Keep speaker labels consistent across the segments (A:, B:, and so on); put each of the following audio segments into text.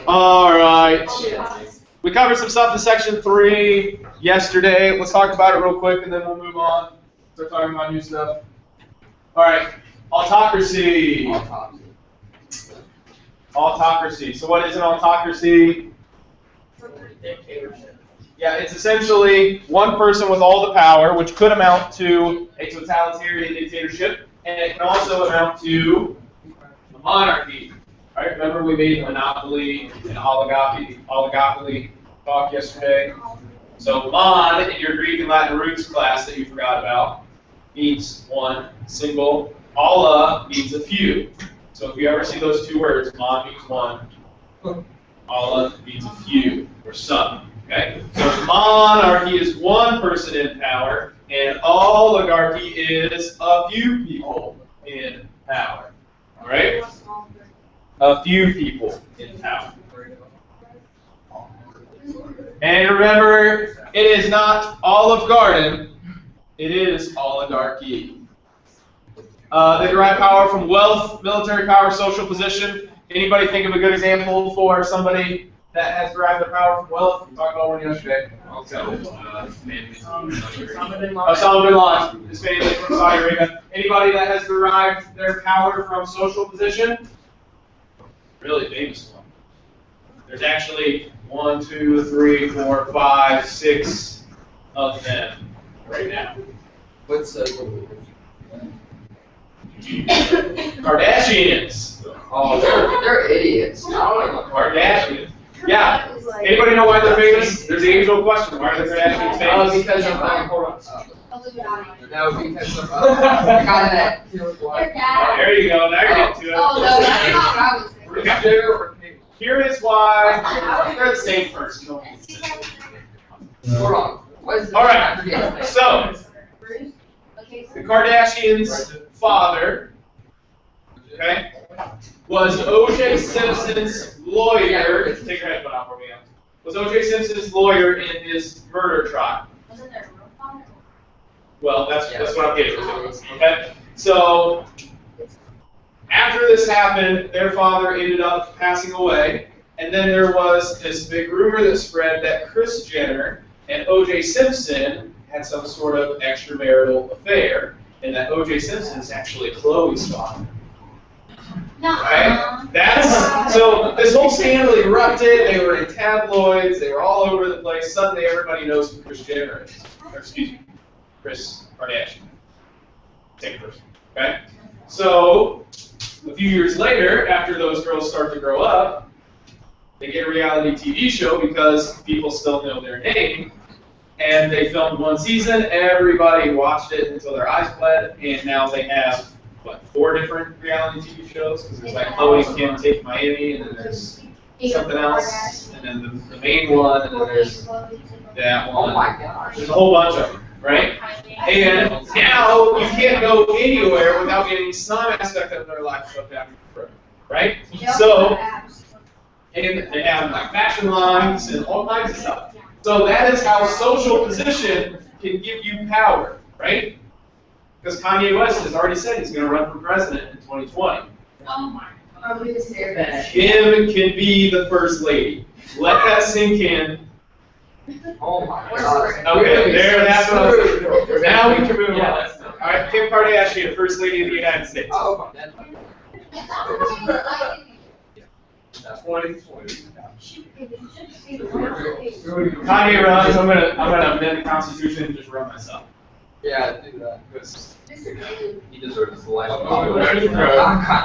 A: All right. We covered some stuff in section 3 yesterday. Let's talk about it real quick, and then we'll move on. Start talking about new stuff. All right. Autocracy. Autocracy. So what is an autocracy?
B: Dictatorship.
A: Yeah, it's essentially one person with all the power, which could amount to a totalitarian dictatorship, and it can also amount to a monarchy. All right, remember we made monopoly and oligopoly talk yesterday? So mon in your Greek and Latin roots class that you forgot about means one, single. Alla means a few. So if you ever see those two words, mon means one, alla means a few or some. Okay? So monarchy is one person in power, and oligarchy is a few people in power. All right? A few people in power. And remember, it is not Olive Garden, it is oligarchy. They derive power from wealth, military power, social position. Anybody think of a good example for somebody that has derived their power from wealth? We talked about one yesterday. Osama bin Laden, his family from Saudi Arabia. Anybody that has derived their power from social position? Really famous one. There's actually 1, 2, 3, 4, 5, 6 of them right now.
B: What's
A: Kardashians.
B: Oh, they're idiots.
A: Kardashians. Yeah. Anybody know why they're famous? There's the age-old question. Why are the Kardashians famous?
B: Because of hold on. No, because of the guy that killed one.
A: There you go. Now you're getting to it.
C: Oh, no, that's not what I was thinking.
A: Here is why they're the same person.
B: Hold on. What is
A: All right. So the Kardashians' father, okay, was O.J. Simpson's lawyer. Take your headphone off for me. Was O.J. Simpson's lawyer in his murder trial?
C: Wasn't there a real father?
A: Well, that's what I'm getting to. Okay, so after this happened, their father ended up passing away, and then there was this big rumor that spread that Kris Jenner and O.J. Simpson had some sort of extramarital affair, and that O.J. Simpson is actually Khloe's father. Okay? So this whole scandal erupted. They were in tabloids. They were all over the place. Suddenly, everybody knows who Kris Jenner is. Or, excuse me, Kris Kardashian. Same person. Okay? So a few years later, after those girls start to grow up, they get a reality TV show because people still know their name. And they filmed one season. Everybody watched it until their eyes bled. And now they have 4 different reality TV shows, because there's like Khloe and Kim Take Miami, and then there's something else, and then the main one, and then there's that one.
B: Oh my gosh.
A: There's a whole bunch of them, right? And now you can't go anywhere without getting some aspect of their life shoved down your throat, right? So, and they have like fashion lines and all kinds of stuff. So that is how social position can give you power, right? Because Kanye West has already said he's going to run for president in 2020.
C: Oh my God.
A: Kim can be the first lady. Let that sink in.
B: Oh my God.
A: Okay, that's what I was thinking. Now we can move on. All right, Kim Kardashian, first lady of the United States.
B: Oh my God.
A: 2020. Kanye runs. I'm gonna amend the Constitution and just run myself.
B: Yeah, do that. Because
D: He deserves the life.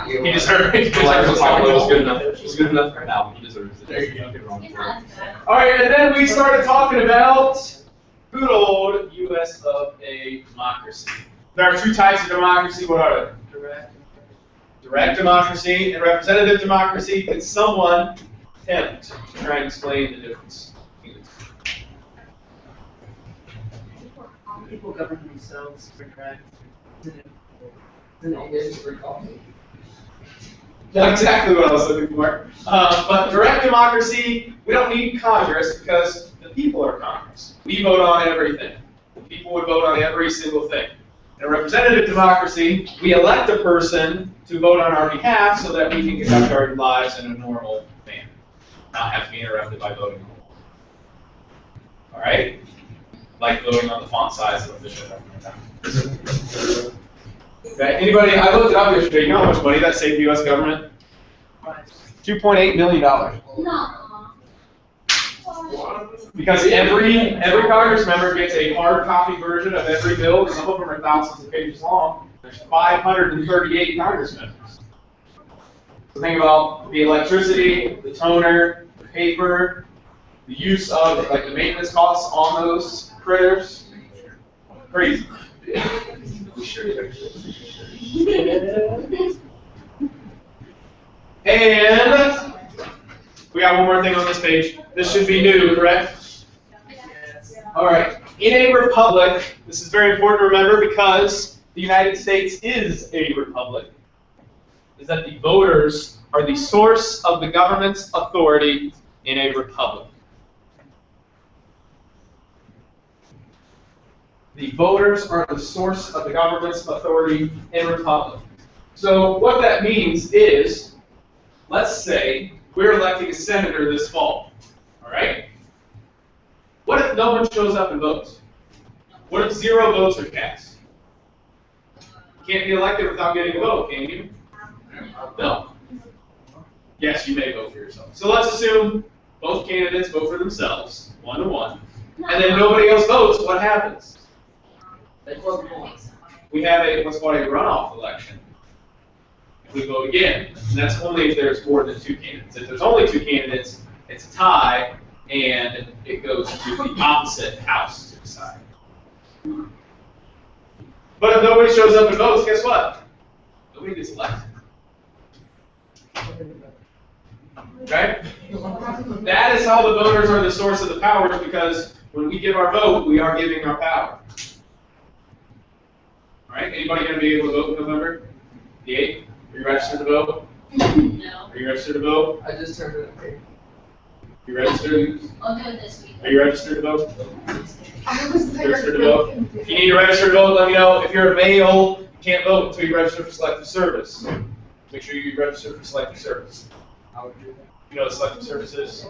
A: He deserves it.
D: The life of Pablo was good enough. It was good enough for now. He deserves it.
A: There you go. All right, and then we started talking about good old U.S. of A democracy. There are 2 types of democracy. What are they? Direct democracy and representative democracy. Can someone attempt to try and explain the difference?
E: People govern themselves for direct.
A: Not exactly what I was looking for. But direct democracy, we don't need Congress because the people are Congress. We vote on everything. The people would vote on every single thing. In a representative democracy, we elect a person to vote on our behalf so that we can conduct our lives in a normal manner, not have to be interrupted by voting. All right? Like voting on the font size of official government. Okay, anybody, I looked it up yesterday, you know how much money that saved the US government? $2.8 million.
C: No.
A: Because every Congress member gets a hard copy version of every bill, some of them are thousands of pages long. There's 538 Congress members. So think about the electricity, the toner, the paper, the use of, like, the maintenance costs on those critters. Crazy. And we got one more thing on this page. This should be new, correct? All right. In a republic, this is very important to remember because the United States is a republic, is that the voters are the source of the government's authority in a republic. The voters are the source of the government's authority in a republic. So what that means is, let's say we're electing a senator this fall, all right? What if no one shows up and votes? What if 0 votes are cast? You can't be elected without getting a vote, can you? No. Yes, you may vote for yourself. So let's assume both candidates vote for themselves, 1-to-1, and then nobody else votes. What happens? We have what's called a runoff election. We vote again, and that's only if there's more than 2 candidates. If there's only 2 candidates, it's a tie, and it goes to the opposite house to decide. But if nobody shows up and votes, guess what? Nobody gets elected. Okay? That is how the voters are the source of the power, because when we give our vote, we are giving our power. All right? Anybody going to be able to vote in November the 8th? Are you registered to vote?
C: No.
A: Are you registered to vote?
B: I just turned it in.
A: You registered?
C: I'll do it this week.
A: Are you registered to vote? Registered to vote? If you need to register to vote, let me know. If you're a male, you can't vote until you register for selective service. Make sure you register for selective service.
B: I would do that.
A: You know what selective service is?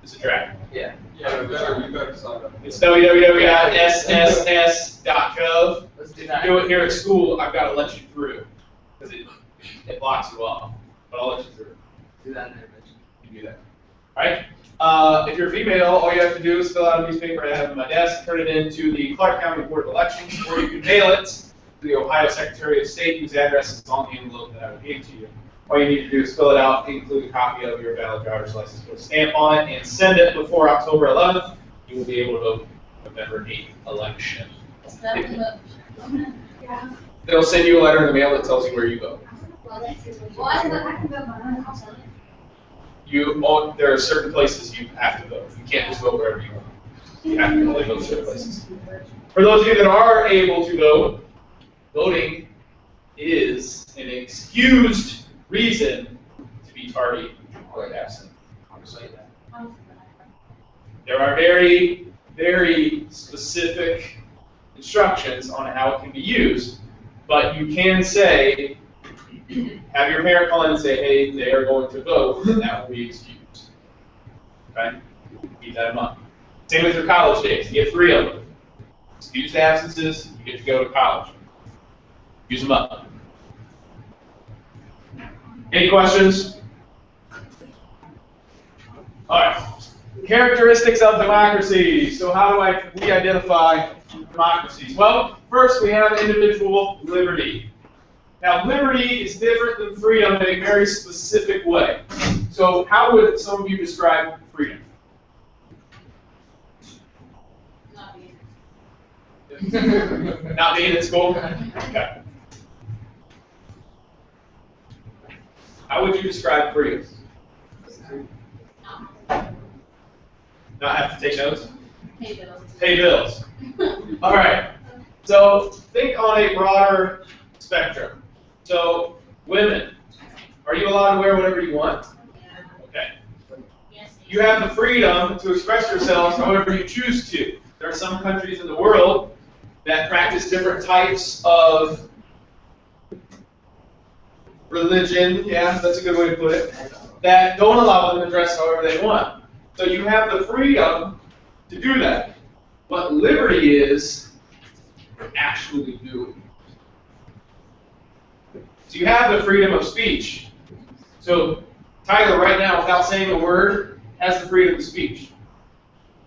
A: It's a track.
B: Yeah.
D: Yeah, you better sign up.
A: It's www.sss.gov.
B: Let's do
A: If
B: that.
A: you do it here at school, I've got to let you through, because it blocks you off. But I'll let you through.
B: Do that in there, Mitch.
A: You can do that. All right? If you're female, all you have to do is fill out a piece of paper I have on my desk, turn it into the Clark County Board of Elections, or you can mail it to the Ohio Secretary of State, whose address is on the envelope that I would give to you. All you need to do is fill it out, include a copy of your valid driver's license with a stamp on it, and send it before October 11th. You will be able to vote November 8th election. They'll send you a letter in the mail that tells you where you vote.
C: Well, I can vote my own house.
A: There are certain places you have to vote. You can't just vote wherever you want. You have to only vote certain places. For those of you that are able to vote, voting is an excused reason to be tardy or absent. There are very, very specific instructions on how it can be used, but you can say, have your parent call in and say, hey, they are going to vote, and that will be excused. Okay? Keep that in mind. Same with your college days. You get 3 of them. Excused absences, you get to go to college. Use them up. Any questions? All right. Characteristics of democracy. So how do we identify democracies? Well, first we have individual liberty. Now, liberty is different than freedom in a very specific way. So how would some of you describe freedom? Not being in school? Okay. How would you describe freedom? Not have to take notes?
C: Pay bills.
A: Pay bills. All right. So think on a broader spectrum. So women, are you allowed to wear whatever you want? Okay.
C: Yes.
A: You have the freedom to express yourselves however you choose to. There are some countries in the world that practice different types of religion, yeah, that's a good way to put it, that don't allow them to dress however they want. So you have the freedom to do that. What liberty is actually doing. So you have the freedom of speech. So Tyler, right now, without saying a word, has the freedom of speech.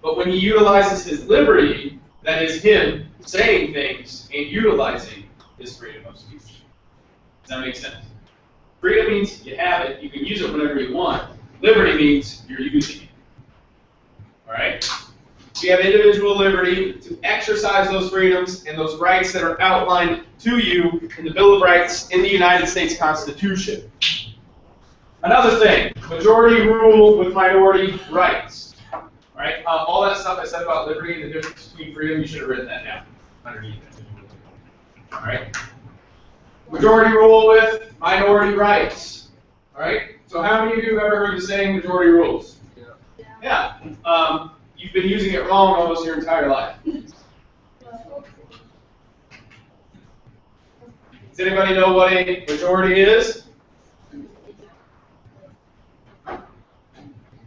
A: But when he utilizes his liberty, that is him saying things and utilizing his freedom of speech. Does that make sense? Freedom means you have it, you can use it whenever you want. Liberty means you're using it. Alright? So you have individual liberty to exercise those freedoms and those rights that are outlined to you in the Bill of Rights in the United States Constitution. Another thing, majority rule with minority rights. Alright? All that stuff I said about liberty and the difference between freedom, you should have written that down underneath it. Alright? Majority rule with minority rights. Alright? So how many of you have ever heard the saying majority rules? Yeah. You've been using it wrong almost your entire life. Does anybody know what a majority is?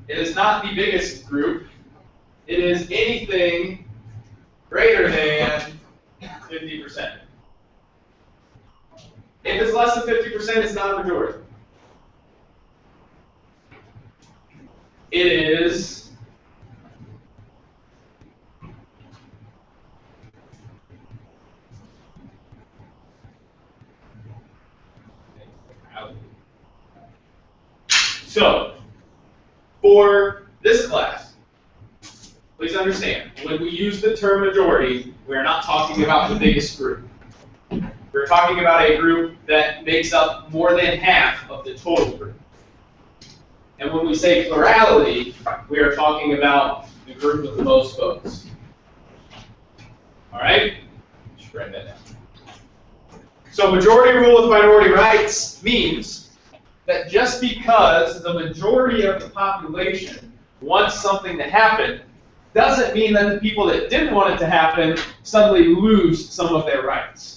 A: It is not the biggest group. It is anything greater than 50%. If it's less than 50%, it's not a majority. It is so, for this class, please understand, when we use the term majority, we're not talking about the biggest group. We're talking about a group that makes up more than half of the total group. And when we say plurality, we are talking about the group with the most votes. All right? Just write that down. So majority rule with minority rights means that just because the majority of the population wants something to happen, doesn't mean that the people that didn't want it to happen suddenly lose some of their rights.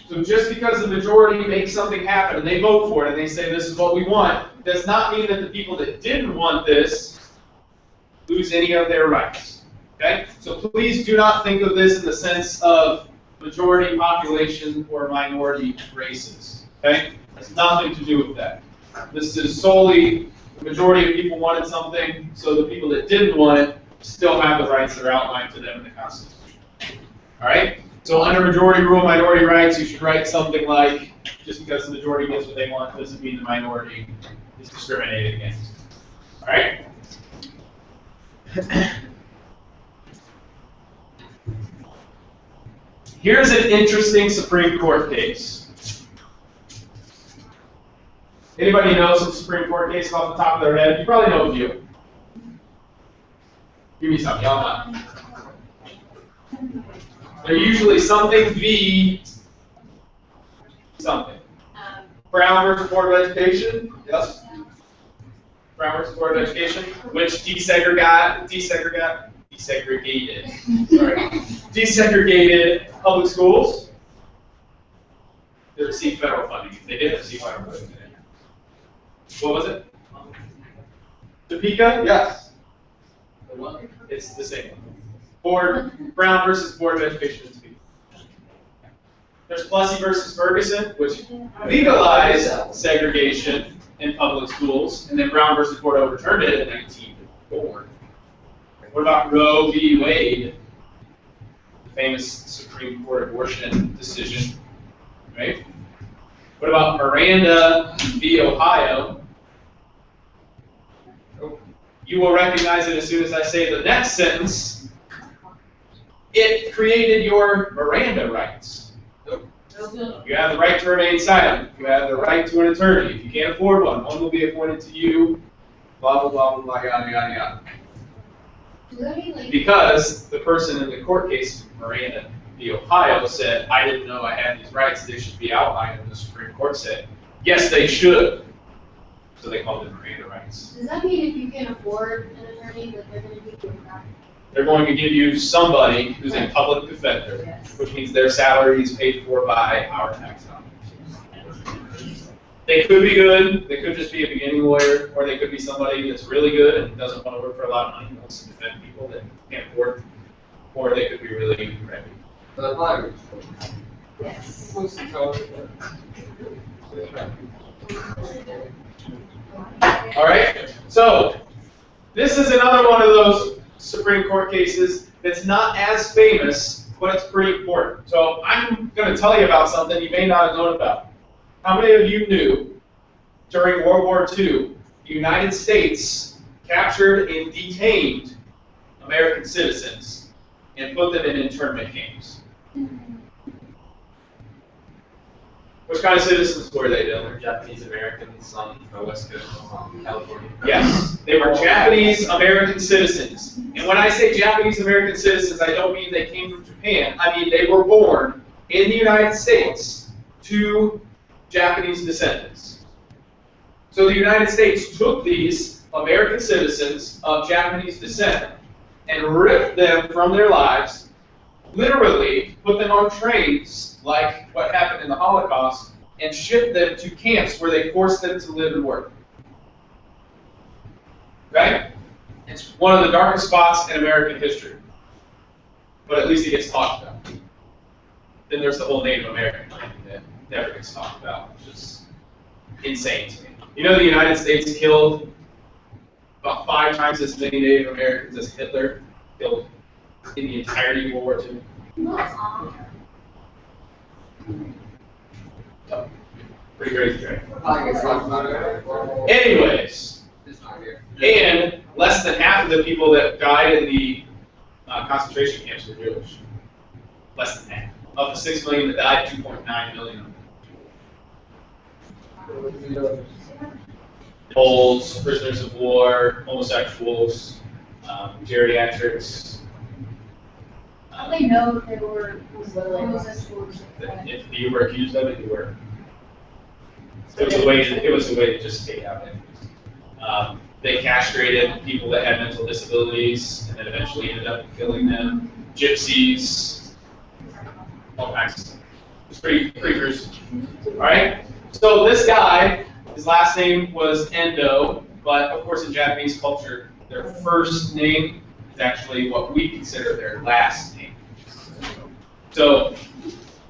A: So just because the majority makes something happen and they vote for it and they say this is what we want, does not mean that the people that didn't want this lose any of their rights. Okay? So please do not think of this in the sense of majority population or minority races. Okay? Has nothing to do with that. This is solely the majority of people wanted something, so the people that didn't want it still have the rights that are outlined to them in the Constitution. Alright? So under majority rule, minority rights, you should write something like, just because the majority gets what they want doesn't mean the minority is discriminated against. Alright? Here's an interesting Supreme Court case. Anybody know some Supreme Court cases off the top of their head? You probably know a few. Give me some, y'all know. They're usually something v. something. Brown versus Board of Education. Yes. Brown versus Board of Education, which desegregated public schools. They received federal funding. They did receive federal funding. What was it? Topeka? Yes. It's the same. Brown versus Board of Education in Topeka. There's Plessy versus Ferguson, which legalized segregation in public schools, and then Brown versus Board overturned it in 1904. What about Roe v. Wade, the famous Supreme Court abortion decision, right? What about Miranda v. Ohio? You will recognize it as soon as I say the next sentence. It created your Miranda rights. You have the right to remain silent. You have the right to an attorney. If you can't afford one will be appointed to you. Blah, blah, blah, blah, blah, yada, yada, yada. Because the person in the court case, Miranda v. Ohio, said, I didn't know I had these rights. They should be outlined. And the Supreme Court said, yes, they should. So they call them Miranda rights.
C: Does that mean if you can afford an attorney, that they're gonna give you a crack?
A: They're going to give you somebody who's a public defender,
B: Yes.
A: which means their salary is paid for by our tax dollars. They could be good, they could just be a beginning lawyer, or they could be somebody that's really good and doesn't want to work for a lot of money, and wants to defend people that can't afford, or they could be really crappy.
B: The language.
C: Yes.
B: What's the color?
A: All right, so this is another one of those Supreme Court cases that's not as famous, but it's pretty important. So I'm going to tell you about something you may not have known about. How many of you knew during World War II, the United States captured and detained American citizens and put them in internment camps? Which kind of citizens were they, Dylan?
D: Japanese Americans on the West Coast, California.
A: Yes, they were Japanese American citizens. And when I say Japanese American citizens, I don't mean they came from Japan. I mean they were born in the United States to Japanese descendants. So the United States took these American citizens of Japanese descent and ripped them from their lives, literally put them on trains like what happened in the Holocaust, and shipped them to camps where they forced them to live and work. Okay? It's one of the darkest spots in American history. But at least it gets talked about. Then there's the whole Native American thing that never gets talked about, which is insane to me. You know the United States killed about 5 times as many Native Americans as Hitler killed in the entirety of World War II?
C: That's awesome.
A: So, pretty crazy, right?
B: Probably gets talked about it.
A: Anyways,
B: It's not here.
A: and less than half of the people that died in the concentration camps were Jewish. Less than half. Of the 6 million that died, 2.9 million. Poles, prisoners of war, homosexuals, geriatrics.
C: How do they know if they were homosexuals?
A: If you were accused of it, you were. It was a way to just take out enemies. They castrated people that had mental disabilities and then eventually ended up killing them. Gypsies, all kinds of stuff. It's pretty gruesome. All right. So this guy, his last name was Endo, but of course in Japanese culture, their first name is actually what we consider their last name. So,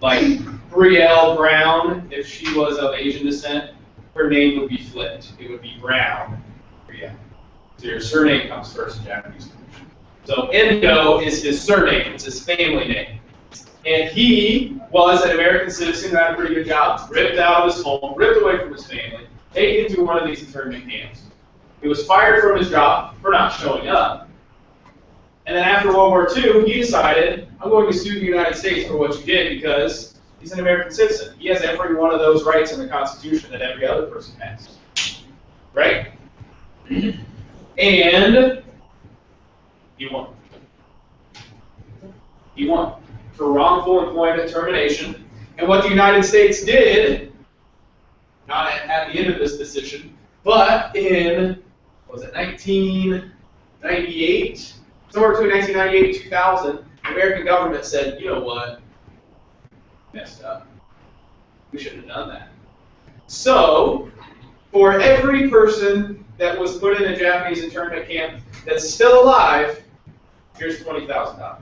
A: like Brielle Brown, if she was of Asian descent, her name would be flipped. It would be Brown Brielle. So your surname comes first in Japanese culture. So Endo is his surname, it's his family name. And he was an American citizen who had a pretty good job, ripped out of his home, ripped away from his family, taken to one of these internment camps. He was fired from his job for not showing up. And then after World War II, he decided, I'm going to sue the United States for what you did because he's an American citizen. He has every one of those rights in the Constitution that every other person has. Right? And he won. He won for wrongful employment termination. And what the United States did, not at the end of this decision, but in, what was it, 1998? Somewhere between 1998 and 2000, the American government said, you know what, messed up. We shouldn't have done that. So, for every person that was put in a Japanese internment camp that's still alive, here's $20,000.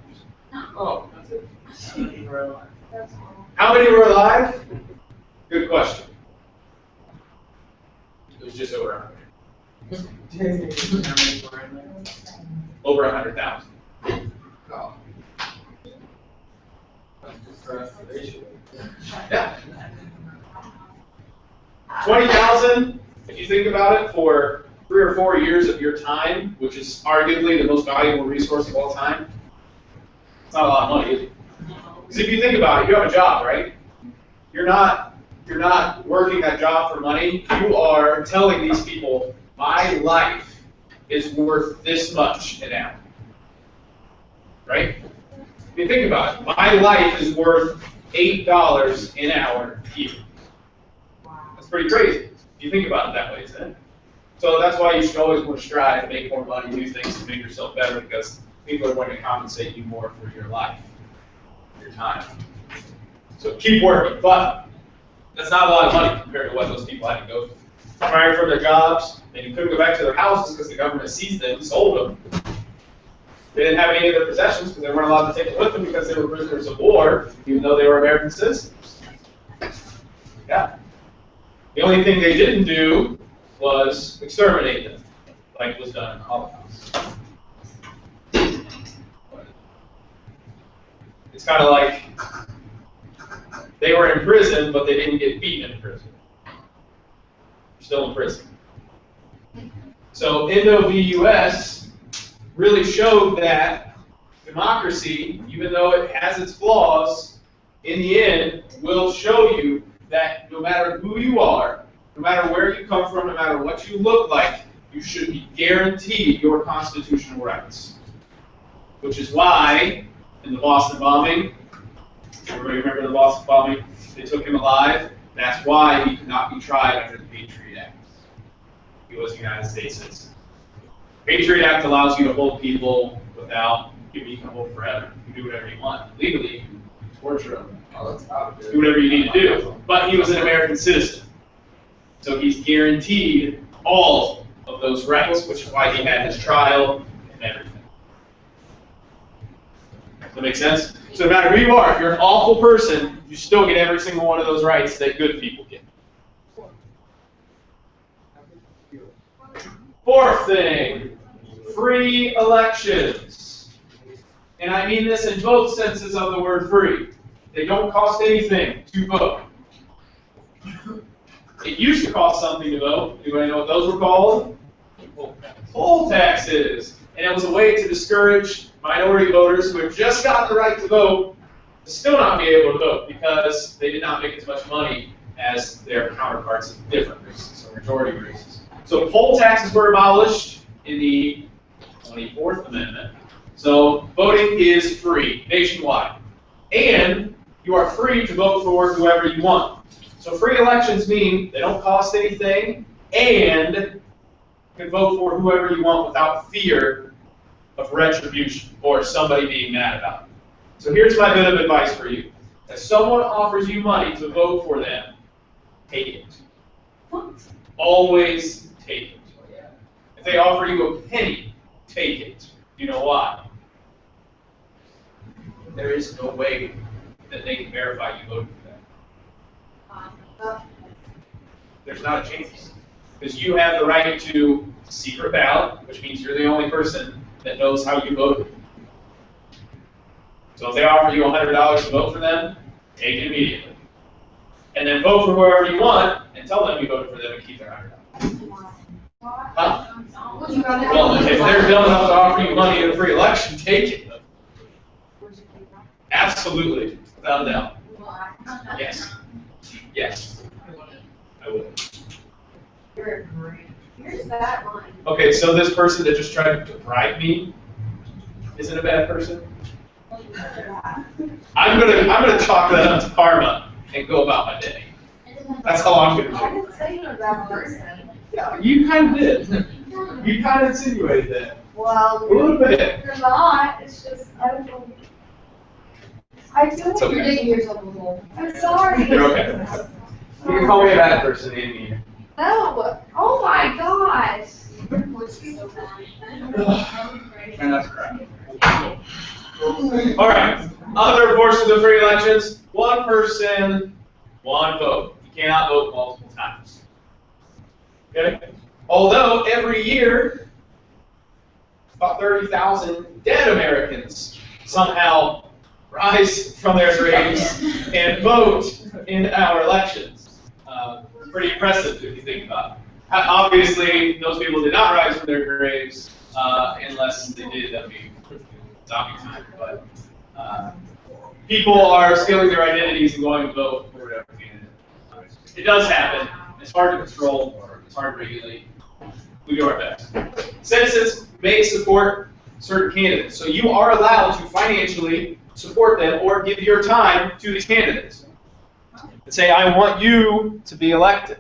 A: Oh, that's it.
C: That's all.
A: How many were alive? Good question. It was just over 100. Over 100,000.
B: Oh.
A: Yeah. 20,000, if you think about it, for 3 or 4 years of your time, which is arguably the most valuable resource of all time, it's not a lot of money, is it? Because if you think about it, you have a job, right? You're not working that job for money. You are telling these people, my life is worth this much an hour. Right? If you think about it, my life is worth $8 an hour here. That's pretty crazy. If you think about it that way, isn't it? So that's why you should always want to strive to make more money, do things to make yourself better, because people are going to compensate you more for your life, your time. So keep working, but that's not a lot of money compared to what those people had to go through. Fired from their jobs, and you couldn't go back to their houses because the government seized them and sold them. They didn't have any of their possessions because they weren't allowed to take it with them because they were prisoners of war, even though they were American citizens. Yeah. The only thing they didn't do was exterminate them, like was done in the Holocaust. It's kind of like they were in prison, but they didn't get beaten in prison. They're still in prison. So Indo v. US really showed that democracy, even though it has its flaws, in the end will show you that no matter who you are, no matter where you come from, no matter what you look like, you should be guaranteed your constitutional rights. Which is why, in the Boston bombing, everybody remember the Boston bombing? They took him alive. That's why he could not be tried under the Patriot Act. He was a United States citizen. Patriot Act allows you to hold people without giving you can hold forever. You can do whatever you want. Legally, you can torture them. Do whatever you need to do. But he was an American citizen. So he's guaranteed all of those rights, which is why he had his trial and everything. Does that make sense? So no matter who you are, if you're an awful person, you still get every single one of those rights that good people get. Fourth thing, free elections. And I mean this in both senses of the word free. They don't cost anything to vote. It used to cost something to vote. Anybody know what those were called? Poll taxes. And it was a way to discourage minority voters who had just gotten the right to vote to still not be able to vote because they did not make as much money as their counterparts in different races or majority races. So poll taxes were abolished in the 24th Amendment. So voting is free nationwide. And you are free to vote for whoever you want. So free elections mean they don't cost anything and you can vote for whoever you want without fear of retribution or somebody being mad about it. So here's my bit of advice for you. If someone offers you money to vote for them, take it. Always take it. If they offer you a penny, take it. You know why? There is no way that they can verify you voted for them. There's not a chance. Because you have the right to secret ballot, which means you're the only person that knows how you voted. So if they offer you $100 to vote for them, take it immediately. And then vote for whoever you want and tell them you voted for them and keep their $100. Huh? Well, if they're dumb enough to offer you money in a free election, take it. Absolutely, without a doubt. Yes. Yes. I would.
C: Here's that one.
A: Okay, so this person that just tried to bribe me isn't a bad person? I'm gonna chalk that up to karma and go about my day. That's all I'm gonna do.
C: I didn't say you're a bad person.
A: Yeah, you kind of did. You kind of insinuated that.
C: Well,
A: A little bit.
C: you're not. It's just, I don't know. I feel
A: It's
C: like
A: okay.
C: you're digging yourself a hole. I'm sorry.
A: You're okay. You can call me a bad person, Amy.
C: No. Oh my gosh.
A: And that's crap. All right. Other portions of free elections: one person, one vote. You cannot vote multiple times. Okay. Although every year, about 30,000 dead Americans somehow rise from their graves and vote in our elections. Pretty impressive if you think about it. Obviously, those people did not rise from their graves unless they did. That'd be zombie time. But people are stealing their identities and going to vote for whatever candidate. It does happen. It's hard to control. It's hard to regulate. We do our best. Citizens may support certain candidates, so you are allowed to financially support them or give your time to these candidates. And say, I want you to be elected.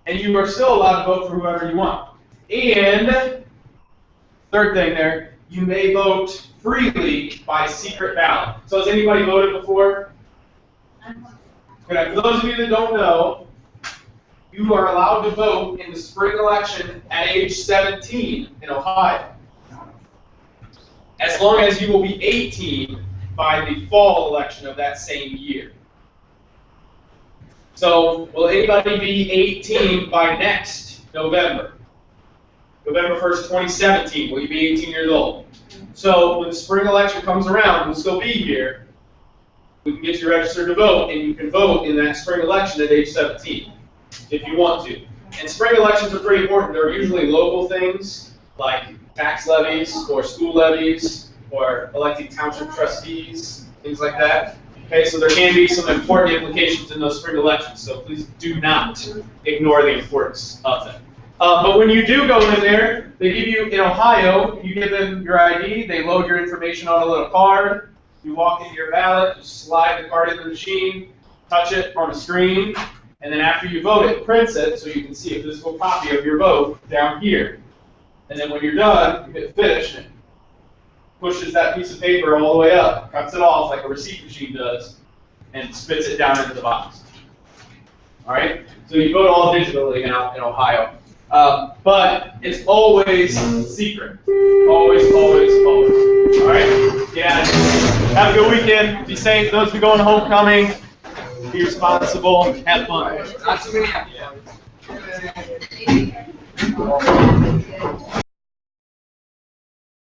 A: and you are still allowed to vote for whoever you want. And third thing there, you may vote freely by secret ballot. So has anybody voted before? Okay, for those of you that don't know, you are allowed to vote in the spring election at age 17 in Ohio, as long as you will be 18 by the fall election of that same year. So, will anybody be 18 by next November? November 1st, 2017, will you be 18 years old? So, when the spring election comes around, we'll still be here. We can get you registered to vote, and you can vote in that spring election at age 17, if you want to. And spring elections are pretty important. They're usually local things, like tax levies, or school levies, or electing township trustees, things like that. Okay, so there can be some important implications in those spring elections, so please do not ignore the importance of them. But when you do go in there, they give you, in Ohio, you give them your ID, they load your information on a little card, you walk into your ballot, just slide the card in the machine, touch it on a screen, and then after you vote, it prints it so you can see a physical copy of your vote down here. And then when you're done, you hit finish, and it pushes that piece of paper all the way up, cuts it off like a receipt machine does, and spits it down into the box. All right? So you vote all digitally now in Ohio. But it's always secret. Always, always, always. All right? Yeah. Have a good weekend. Be safe. Those who go on homecoming, be responsible. Have fun.
B: Not too many.
A: Yeah.